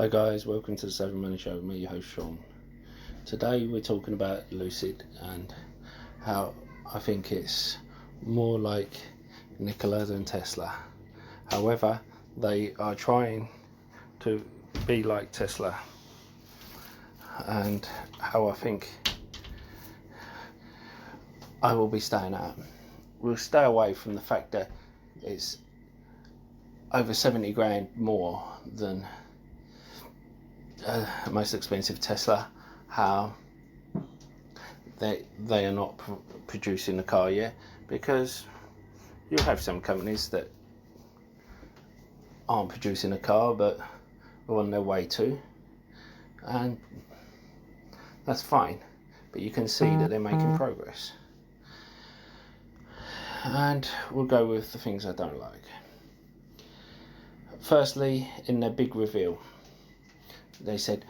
Hi guys, welcome to the Saving Money Show with me, your host Sean. Today we're talking about Lucid and how I think it's more like Nkla than Tsla. However, they are trying to be like Tsla, and how I think I will be staying out. We'll stay away from the fact that it's over 70 grand more than most expensive Tsla. How they are not producing the car yet, because you have some companies that aren't producing a car but are on their way to, and that's fine, but you can see that they're making progress. And we'll go with the things I don't like. Firstly, in their big reveal, they said,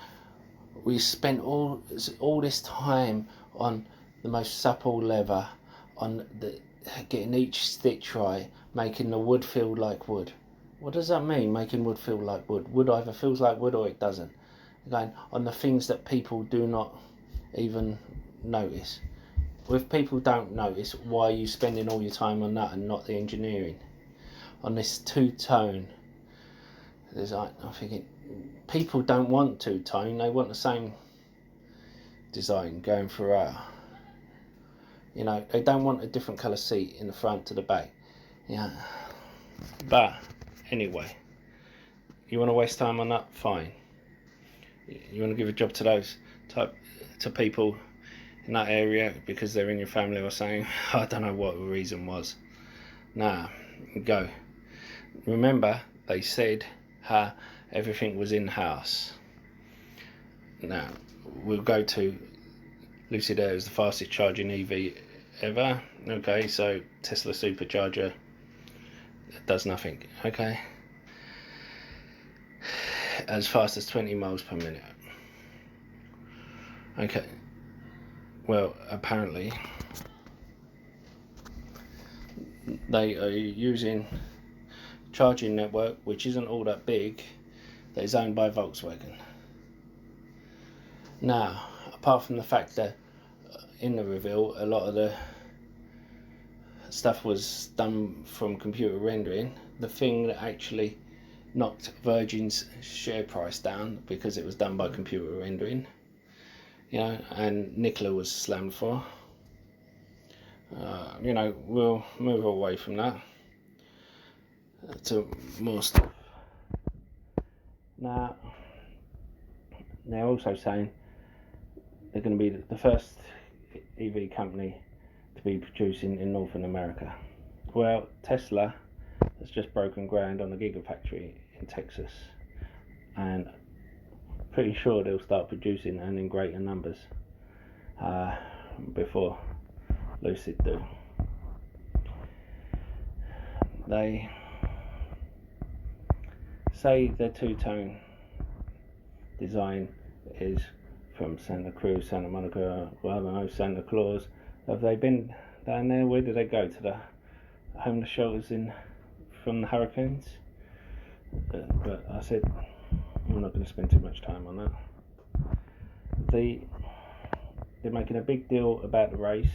we spent all this time on the most supple leather, on getting each stitch right, making the wood feel like wood. What does that mean, making wood feel like wood? Wood either feels like wood or it doesn't. Again, on the things that people do not even notice. If people don't notice, why are you spending all your time on that and not the engineering? On this two-tone, I'm thinking, people don't want two-tone, they want the same design going throughout. You know, they don't want a different colour seat in the front to the back. Yeah. But anyway, you want to waste time on that? Fine. You want to give a job to those to people in that area because they're in your family or something? I don't know what the reason was. Nah, go. Remember, they said how everything was in-house. Now, we'll go to Lucid Air is the fastest charging EV ever. Okay, so Tesla supercharger does nothing. Okay, as fast as 20 miles per minute. Okay, well, apparently they are using charging network which isn't all that big, that is owned by Volkswagen. Now, apart from the fact that in the reveal a lot of the stuff was done from computer rendering, the thing that actually knocked Virgin's share price down because it was done by computer rendering, you know, and Nkla was slammed for. You know, we'll move away from that to more stuff. Now, they're also saying they're going to be the first EV company to be producing in Northern America. Well, Tesla has just broken ground on the Gigafactory in Texas, and pretty sure they'll start producing and in greater numbers before Lucid do. They say their two-tone design is from Santa Cruz, Santa Monica, well, I don't know, Santa Claus. Have they been down there? Where did they go? To the homeless shelters from the hurricanes? But I said I'm not going to spend too much time on that. They're making a big deal about the race.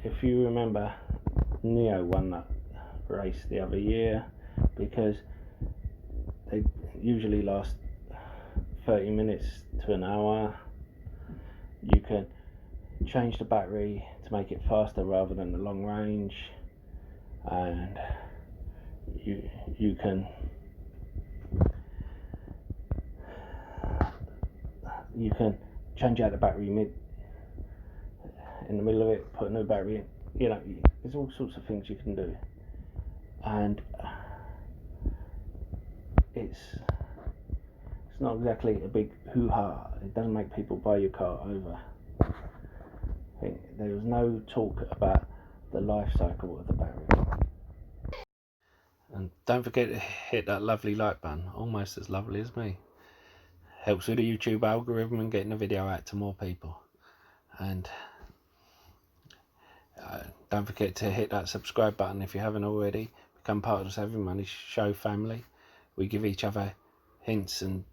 If you remember, Neo won that race the other year because they usually last 30 minutes to an hour. You can change the battery to make it faster rather than the long range, and you can change out the battery in the middle of it, put a new battery in. You know, there's all sorts of things you can do, and it's not exactly a big hoo-ha. It doesn't make people buy your car over. I think there was no talk about the life cycle of the battery. And don't forget to hit that lovely like button, almost as lovely as me. Helps with the YouTube algorithm and getting the video out to more people. And don't forget to hit that subscribe button if you haven't already. Become part of the Saving Money Show family. We give each other hints and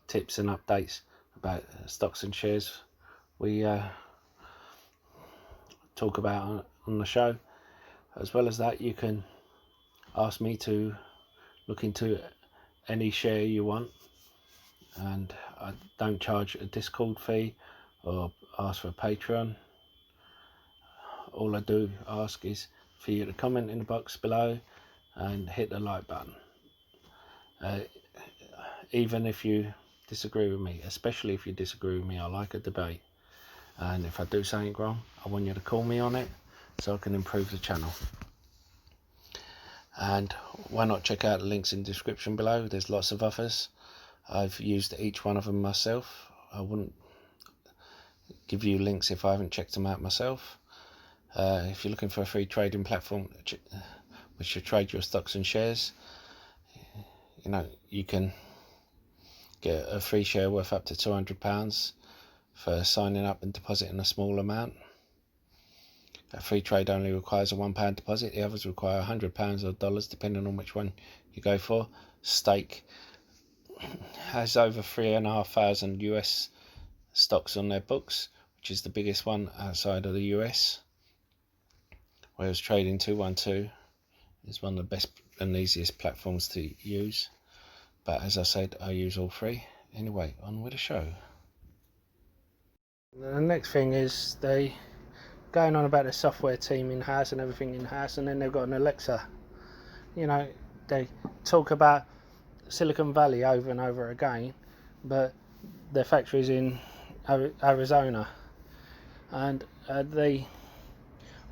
tips and updates about stocks and shares we talk about on the show. As well as that, you can ask me to look into any share you want, and I don't charge a Discord fee or ask for a Patreon. All I do ask is for you to comment in the box below and hit the like button. Even if you disagree with me, especially if you disagree with me, I like a debate. And if I do something wrong, I want you to call me on it so I can improve the channel. And why not check out the links in the description below? There's lots of others. I've used each one of them myself. I wouldn't give you links if I haven't checked them out myself. If you're looking for a free trading platform which should trade your stocks and shares, you know, you can get a free share worth up to £200 for signing up and depositing a small amount. A free trade only requires a £1 deposit. The others require £100 or dollars, depending on which one you go for. Stake has over 3,500 US stocks on their books, which is the biggest one outside of the US. Whereas Trading 212 is one of the best and easiest platforms to use. But as I said, I use all three. Anyway, on with the show. The next thing is they going on about the software team in-house and everything in-house, and then they've got an Alexa. You know, they talk about Silicon Valley over and over again, but their factory's in Arizona, and they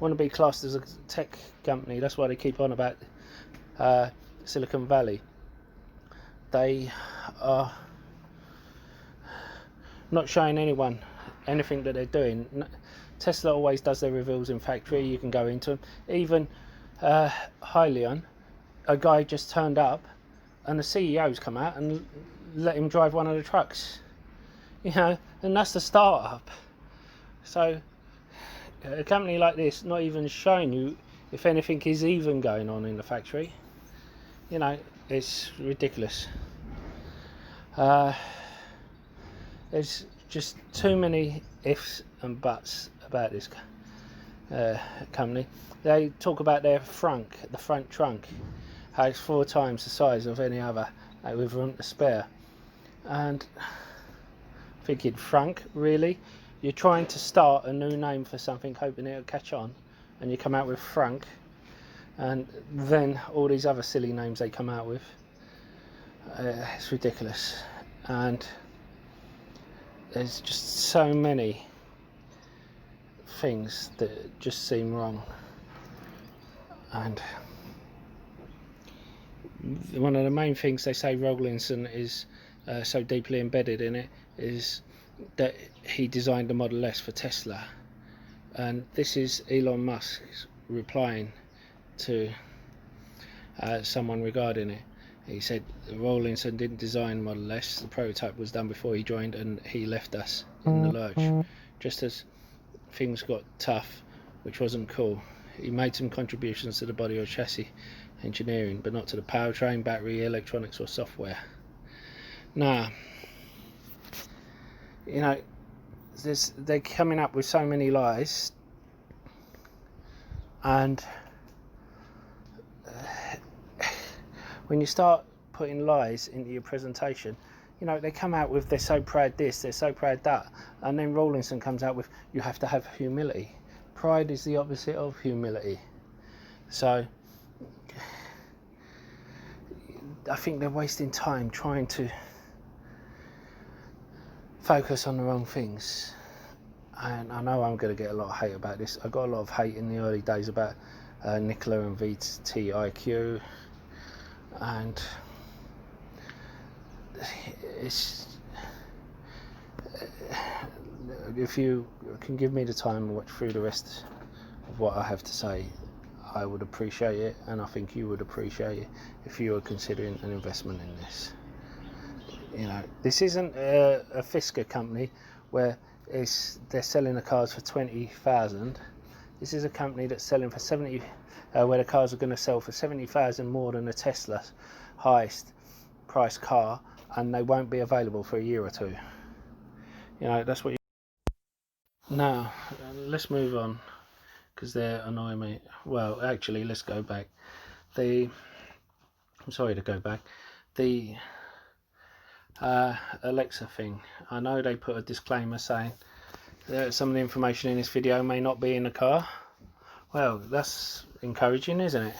want to be classed as a tech company. That's why they keep on about Silicon Valley. They are not showing anyone anything that they're doing. Tesla always does their reveals in factory. You can go into them. Even Hyliion, a guy just turned up and the CEO's come out and let him drive one of the trucks, you know, and that's the startup. So a company like this not even showing you if anything is even going on in the factory, you know, it's ridiculous. There's just too many ifs and buts about this company. They talk about their the front trunk, how it's 4 times the size of any other with room to spare. And thinking, Frank, really? You're trying to start a new name for something, hoping it'll catch on, and you come out with Frank, and then all these other silly names they come out with. It's ridiculous. And there's just so many things that just seem wrong. And one of the main things they say Rawlinson is so deeply embedded in it is that he designed the Model S for Tesla. And this is Elon Musk replying to someone regarding it. He said Rawlinson didn't design Model S, the prototype was done before he joined, and he left us in the lurch. Just as things got tough, which wasn't cool. He made some contributions to the body or chassis engineering, but not to the powertrain, battery, electronics or software. Now, you know, they're coming up with so many lies, and when you start putting lies into your presentation, you know, they come out with they're so proud this, they're so proud that, and then Rawlinson comes out with you have to have humility. Pride is the opposite of humility. So I think they're wasting time trying to focus on the wrong things. And I know I'm going to get a lot of hate about this. I got a lot of hate in the early days about Nkla and VTIQ, and it's if you can give me the time and watch through the rest of what I have to say, I would appreciate it, and I think you would appreciate it if you were considering an investment in this. You know, this isn't a Fisker company where they're selling the cars for 20,000. This is a company that's selling for 70, where the cars are going to sell for 70,000 more than a Tesla's highest price car, and they won't be available for a year or two. You know, that's what you... Now, let's move on, because they're annoying me. Well, actually, let's go back. I'm sorry to go back. The Alexa thing. I know they put a disclaimer saying that some of the information in this video may not be in the car. Well, that's encouraging, isn't it?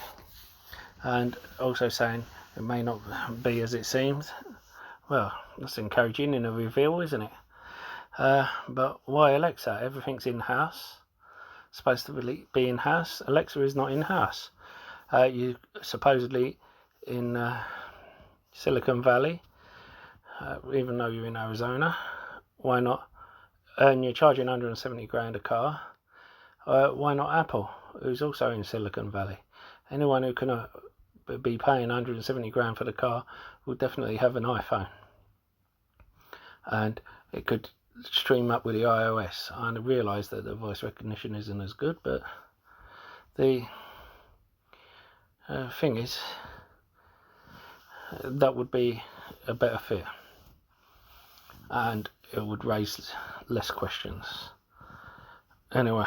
And also saying it may not be as it seems. Well, that's encouraging in a reveal, isn't it? But why Alexa? Everything's in-house. Supposed to be in-house. Alexa is not in-house. You supposedly in Silicon Valley, even though you're in Arizona. Why not? And you're charging 170 grand a car. Why not Apple, who's also in Silicon Valley? Anyone who can be paying 170 grand for the car will definitely have an iPhone, and it could stream up with the iOS. I realise that the voice recognition isn't as good, but the thing is, that would be a better fit, and it would raise less questions. Anyway,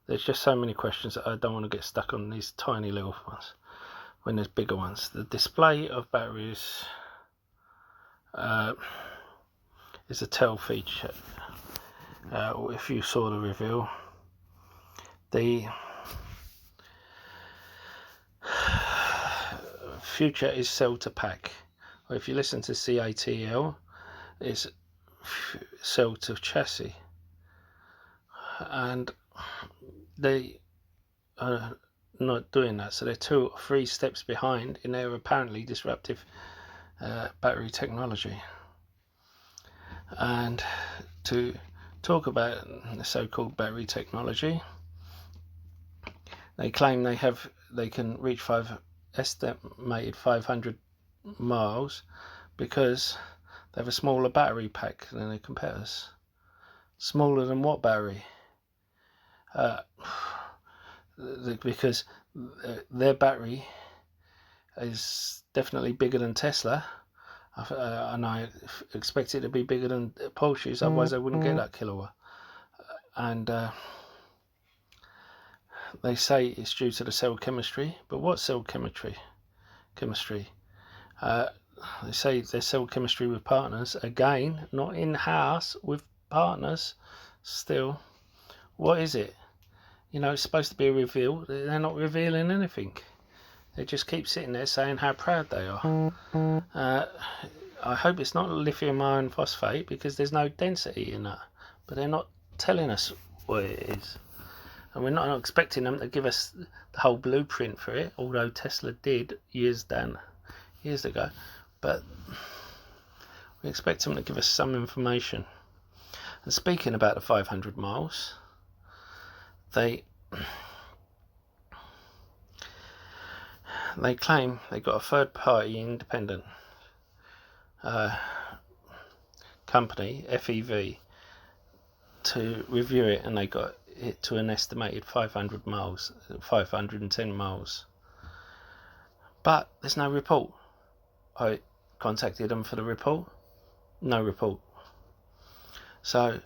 there's just so many questions that I don't want to get stuck on these tiny little ones when there's bigger ones. The display of batteries is a tell feature. If you saw the reveal, the future is cell to pack, or if you listen to CATL, it's cell to chassis, and they are not doing that. So they're 2 or 3 steps behind in their apparently disruptive battery technology. And to talk about the so-called battery technology, they claim they can reach estimated 500 miles because they have a smaller battery pack than their competitors. Smaller than what battery? Because their battery is definitely bigger than Tesla, and I expect it to be bigger than Porsche's, otherwise they wouldn't get that kilowatt. And they say it's due to the cell chemistry, but what cell chemistry? They say their cell chemistry with partners, again, not in-house, with partners. Still, what is it? You know, it's supposed to be a reveal. They're not revealing anything. They just keep sitting there saying how proud they are. I hope it's not lithium iron phosphate, because there's no density in that. But they're not telling us what it is. And we're not expecting them to give us the whole blueprint for it, although Tesla did years ago. But we expect them to give us some information. And speaking about the 500 miles, they claim they got a third-party independent company, FEV, to review it, and they got it to an estimated 500 miles, 510 miles. But there's no report. I contacted them for the report. No report. So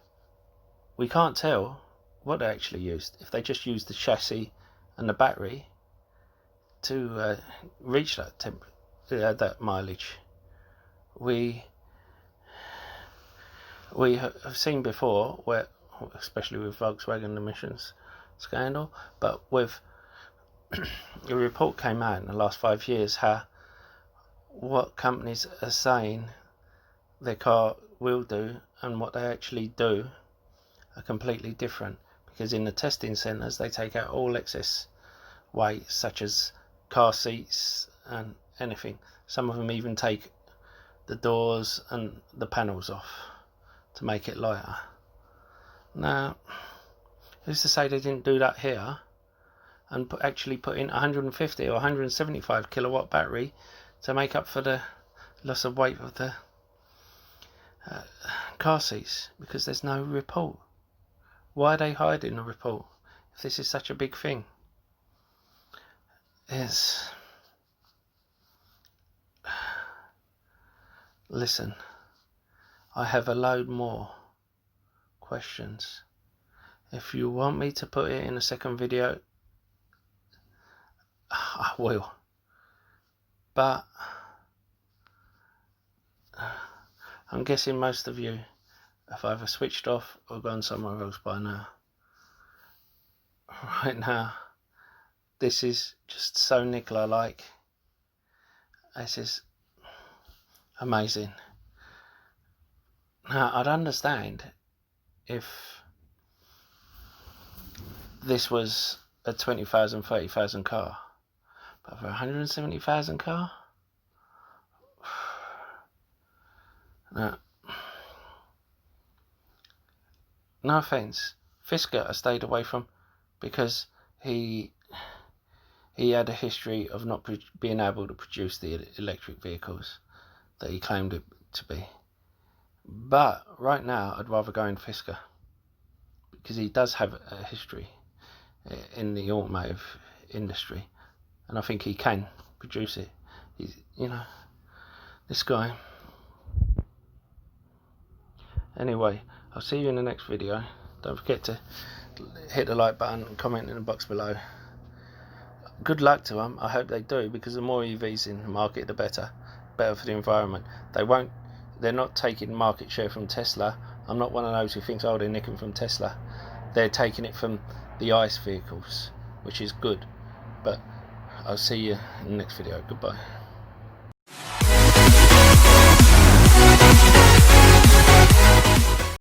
we can't tell what they actually used. If they just used the chassis and the battery to reach that mileage. We have seen before, where, especially with Volkswagen emissions scandal, but with a report came out in the last 5 years how what companies are saying their car will do and what they actually do are completely different, because in the testing centres they take out all excess weight, such as car seats and anything. Some of them even take the doors and the panels off to make it lighter. Now, who's to say they didn't do that here and actually put in 150 or 175 kilowatt battery to make up for the loss of weight of the car seats, because there's no report. Why are they hiding the report if this is such a big thing? listen, I have a load more questions. If you want me to put it in a second video, I will. But I'm guessing most of you have either switched off or gone somewhere else by now. Right now, this is just so Nkla like. This is amazing. Now, I'd understand if this was a 20,000, 30,000 car, but for 170,000 car? Now, no offence, Fisker I stayed away from because he had a history of not being able to produce the electric vehicles that he claimed it to be. But right now I'd rather go in Fisker because he does have a history in the automotive industry, and I think he can produce it. He's, you know, this guy. Anyway, I'll see you in the next video. Don't forget to hit the like button and comment in the box below. Good luck to them. I hope they do, because the more EVs in the market, the better for the environment. They're not taking market share from Tesla. I'm not one of those who thinks, oh, they're nicking from Tesla. They're taking it from the ICE vehicles, which is good. But I'll see you in the next video. Goodbye.